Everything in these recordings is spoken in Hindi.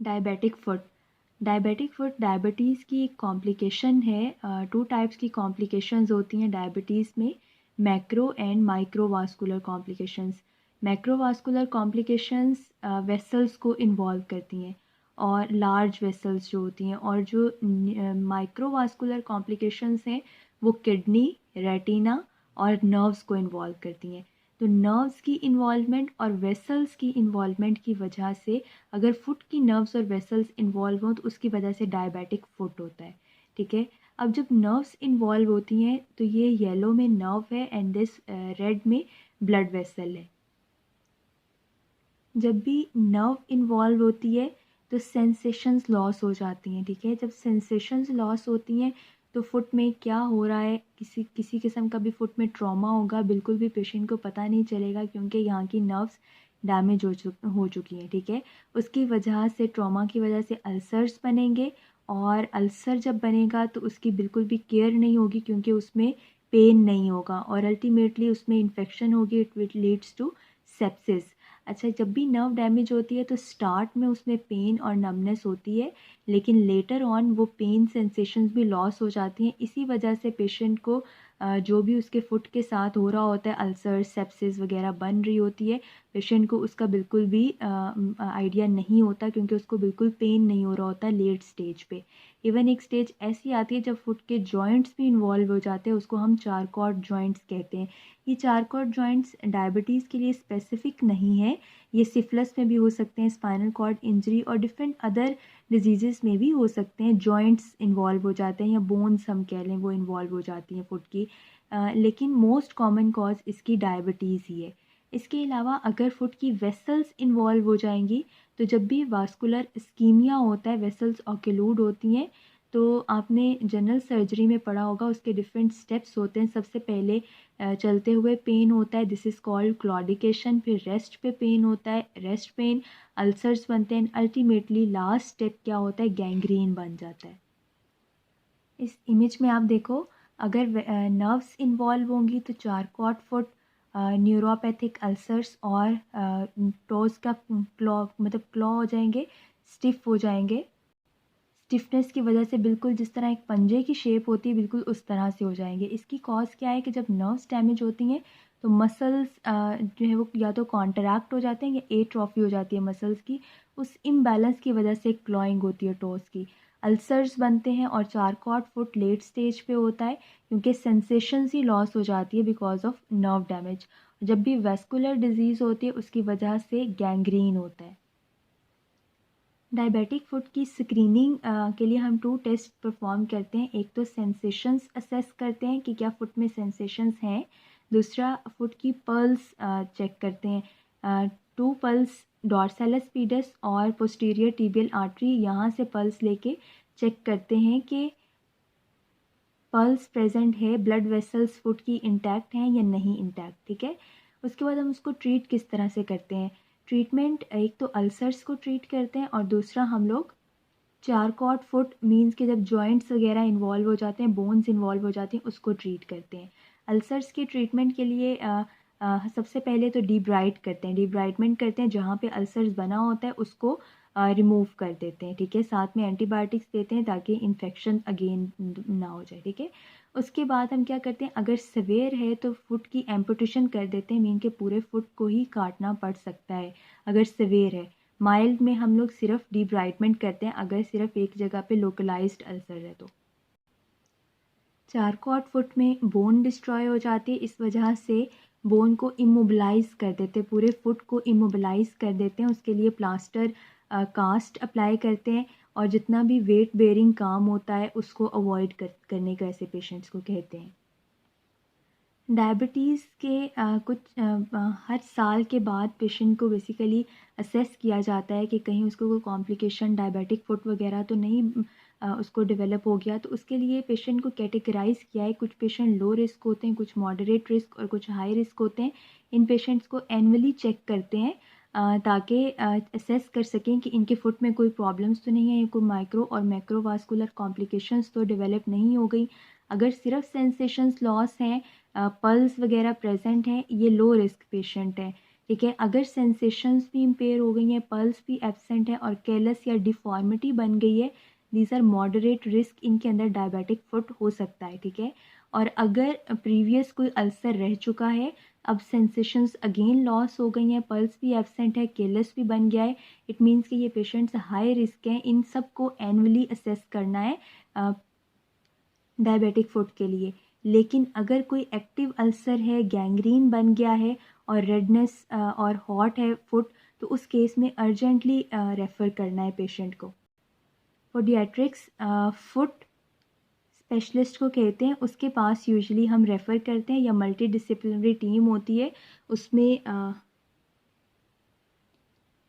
Diabetic foot. Diabetic foot diabetes की एक कॉम्प्लिकेशन है। टू टाइप्स की कॉम्प्लिकेशंस होती हैं डायबिटीज़ में, macro and microvascular complications. Macrovascular complications vessels को इन्वॉल्व करती हैं और लार्ज वेसल्स जो होती हैं, और जो माइक्रोवास्कुलर कॉम्प्लिकेशंस हैं वो किडनी, रेटिना और नर्व्स को इन्वॉल्व करती हैं। तो नर्व्स की इन्वॉल्वमेंट और वेसल्स की इन्वॉल्वमेंट की वजह से, अगर फुट की नर्व्स और वेसल्स इन्वॉल्व हों तो उसकी वजह से डायबिटिक फुट होता है। ठीक है, अब जब नर्व्स इन्वॉल्व होती हैं तो ये येलो में नर्व है एंड दिस रेड में ब्लड वेसल है। जब भी नर्व इन्वॉल्व होती है तो सेंसेशंस लॉस हो जाती हैं। ठीक है, जब सेंसेशंस लॉस होती हैं तो फुट में क्या हो रहा है, किसी किसी किस्म का भी फुट में ट्रॉमा होगा, बिल्कुल भी पेशेंट को पता नहीं चलेगा क्योंकि यहाँ की नर्व्स डैमेज हो चुकी हैं। ठीक है, उसकी वजह से, ट्रॉमा की वजह से अल्सर्स बनेंगे, और अल्सर जब बनेगा तो उसकी बिल्कुल भी केयर नहीं होगी क्योंकि उसमें पेन नहीं होगा और अल्टीमेटली उसमें इन्फेक्शन होगी, इट लीड्स टू सेप्सिस। अच्छा, जब भी नर्व डैमेज होती है तो स्टार्ट में उसमें पेन और नमनेस होती है, लेकिन लेटर ऑन वो पेन सेंसेशंस भी लॉस हो जाती हैं। इसी वजह से पेशेंट को जो भी उसके फुट के साथ हो रहा होता है, अल्सर, सेप्सिस वगैरह बन रही होती है, पेशेंट को उसका बिल्कुल भी आइडिया नहीं होता क्योंकि उसको बिल्कुल पेन नहीं हो रहा होता लेट स्टेज पे। इवन एक स्टेज ऐसी आती है जब फुट के जॉइंट्स भी इन्वॉल्व हो जाते हैं, उसको हम चारकॉर्ड जॉइंट्स कहते हैं। ये चारकॉर्ड जॉइंट्स डायबिटीज़ के लिए स्पेसिफिक नहीं है, ये सिफिलिस में भी हो सकते हैं, स्पाइनल कॉर्ड इंजरी और डिफरेंट अदर डिजीज़ में भी हो सकते हैं। जॉइंट्स इन्वॉल्व हो जाते हैं या बोन्स हम कह लें, वो इन्वॉल्व हो जाती हैं फुट की। लेकिन मोस्ट कॉमन कॉज इसकी डायबिटीज़ ही है। इसके अलावा अगर फुट की वेसल्स इन्वॉल्व हो जाएंगी तो जब भी वास्कुलर इस्कीमिया होता है, वेसल्स ऑक्लूड होती हैं, तो आपने जनरल सर्जरी में पढ़ा होगा, उसके डिफरेंट स्टेप्स होते हैं। सबसे पहले चलते हुए पेन होता है, दिस इज़ कॉल्ड क्लॉडिकेशन। फिर रेस्ट पे पेन होता है, रेस्ट पेन, अल्सर्स बनते हैं, अल्टीमेटली लास्ट स्टेप क्या होता है, गैंग्रीन बन जाता है। इस इमेज में आप देखो, अगर नर्व्स इन्वॉल्व होंगी तो चारकॉट फुट, न्यूरोपैथिक अल्सर्स और टोज का क्लॉ, मतलब क्लॉ हो जाएंगे, स्टिफ हो जाएंगे। स्टिफनेस की वजह से बिल्कुल जिस तरह एक पंजे की शेप होती है, बिल्कुल उस तरह से हो जाएंगे। इसकी कॉज क्या है कि जब नर्व्स डैमेज होती हैं तो मसल्स जो है वो या तो कॉन्ट्रैक्ट हो जाते हैं या एट्रोफी हो जाती है मसल्स की। उस इम्बैलेंस की वजह से क्लॉइंग होती है टोस की, अल्सर्स बनते हैं, और चारकॉट फुट लेट स्टेज पे होता है क्योंकि सेंसेशंस ही लॉस हो जाती है बिकॉज ऑफ नर्व डैमेज। जब भी वेस्कुलर डिजीज़ होती है उसकी वजह से गैंग्रीन होता है। डायबिटिक फुट की स्क्रीनिंग के लिए हम 2 टेस्ट परफॉर्म करते हैं। एक तो सेंसेशंस असेस करते हैं कि क्या फुट में सेंसेशंस हैं, दूसरा फुट की पल्स चेक करते हैं। 2 पल्स, डॉर्सैलस पीडस और पोस्टीरियर टिबियल आर्टरी, यहाँ से पल्स लेके चेक करते हैं कि पल्स प्रेजेंट है, ब्लड वेसल्स फुट की इंटैक्ट हैं या नहीं इंटैक्ट। ठीक है, उसके बाद हम उसको ट्रीट किस तरह से करते हैं। ट्रीटमेंट, एक तो अल्सर्स को ट्रीट करते हैं और दूसरा हम लोग चारकॉट फुट मीन्स के जब जॉइंट्स वगैरह इन्वॉल्व हो जाते हैं, बोन्स इन्वॉल्व हो जाते हैं, उसको ट्रीट करते हैं। अल्सर्स के ट्रीटमेंट के लिए सबसे पहले तो डीब्राइट करते हैं, डीब्राइटमेंट करते हैं, जहाँ पे अल्सर्स बना होता है उसको रिमूव कर देते हैं। ठीक है, साथ में एंटीबायोटिक्स देते हैं ताकि इन्फेक्शन अगेन ना हो जाए। ठीक है, उसके बाद हम क्या करते हैं, अगर सवेयर है तो फुट की एम्पुटेशन कर देते हैं, मीन के पूरे फुट को ही काटना पड़ सकता है अगर सवेयर है। माइल्ड में हम लोग सिर्फ डीब्राइटमेंट करते हैं अगर सिर्फ एक जगह पे लोकलाइज्ड अल्सर है तो। चारकॉट फुट में बोन डिस्ट्रॉय हो जाती है, इस वजह से बोन को इमोबिलाइज कर देते हैं, पूरे फुट को इमोबिलाइज कर देते हैं। उसके लिए प्लास्टर कास्ट अप्लाई करते हैं और जितना भी वेट बेयरिंग काम होता है उसको अवॉइड करने का ऐसे पेशेंट्स को कहते हैं। डायबिटीज़ के हर साल के बाद पेशेंट को बेसिकली असेस किया जाता है कि कहीं उसको कोई कॉम्प्लिकेशन, डायबिटिक फुट वगैरह तो नहीं उसको डेवलप हो गया। तो उसके लिए पेशेंट को कैटेगराइज़ किया है, कुछ पेशेंट लो रिस्क होते हैं, कुछ मॉडरेट रिस्क और कुछ हाई रिस्क होते हैं। इन पेशेंट्स को एनुअली चेक करते हैं ताकि असेस कर सकें कि इनके फुट में कोई प्रॉब्लम्स तो नहीं है, या कोई माइक्रो और मैक्रोवास्कुलर कॉम्प्लिकेशंस तो डेवलप नहीं हो गई। अगर सिर्फ सेंसेशंस लॉस हैं, पल्स वगैरह प्रेजेंट हैं, ये लो रिस्क पेशेंट हैं। ठीक है। अगर सेंसेशंस भी इम्पेयर हो गई हैं, पल्स भी एब्सेंट है और केयरलेस या डिफॉर्मिटी बन गई है, दीज आर मॉडरेट रिस्क, इनके अंदर डायबिटिक फुट हो सकता है। ठीक है। और अगर प्रीवियस कोई अल्सर रह चुका है, अब सेंसेशंस अगेन लॉस हो गई हैं, पल्स भी एब्सेंट है, केयरलेस भी बन गया है, इट मीन्स कि ये पेशेंट्स हाई रिस्क हैं। इन सब को एनुअली असेस करना है डायबिटिक फुट के लिए। लेकिन अगर कोई एक्टिव अल्सर है, गैंग्रीन बन गया है और रेडनेस और हॉट है फुट, तो उस केस में अर्जेंटली रेफ़र करना है पेशेंट को। पोडियाट्रिक्स फुट स्पेशलिस्ट को कहते हैं, उसके पास यूजुअली हम रेफ़र करते हैं या मल्टी डिसिप्लिनरी टीम होती है, उसमें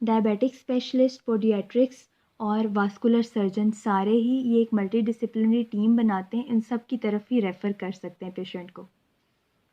डायबिटिक स्पेशलिस्ट, पोडियाट्रिक्स और वास्कुलर सर्जन सारे ही ये एक मल्टी डिसिप्लिनरी टीम बनाते हैं। इन सब की तरफ ही रेफ़र कर सकते हैं पेशेंट को।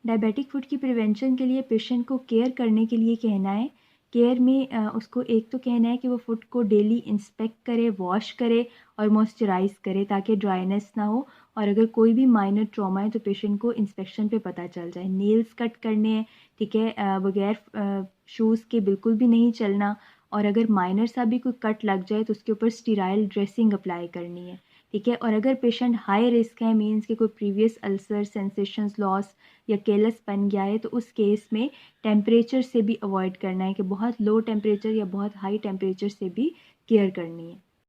डायबिटिक फुट की प्रिवेंशन के लिए पेशेंट को केयर करने के लिए कहना है। केयर में उसको एक तो कहना है कि वो फुट को डेली इंस्पेक्ट करे, वॉश करे और मॉइस्चराइज़ करे ताकि ड्राइनेस ना हो। और अगर कोई भी माइनर ट्रॉमा है तो पेशेंट को इंस्पेक्शन पे पता चल जाए। नेल्स कट करने हैं, ठीक है, बगैर शूज़ के बिल्कुल भी नहीं चलना। और अगर माइनर सा भी कोई कट लग जाए तो उसके ऊपर स्टीराइल ड्रेसिंग अप्लाई करनी है। ठीक है। और अगर पेशेंट हाई रिस्क है, मीन्स कि कोई प्रीवियस अल्सर, सेंसेशंस लॉस या केयरलेस बन गया है, तो उस केस में टेम्परेचर से भी अवॉइड करना है कि बहुत लो टेम्परेचर या बहुत हाई टेम्परेचर से भी केयर करनी है।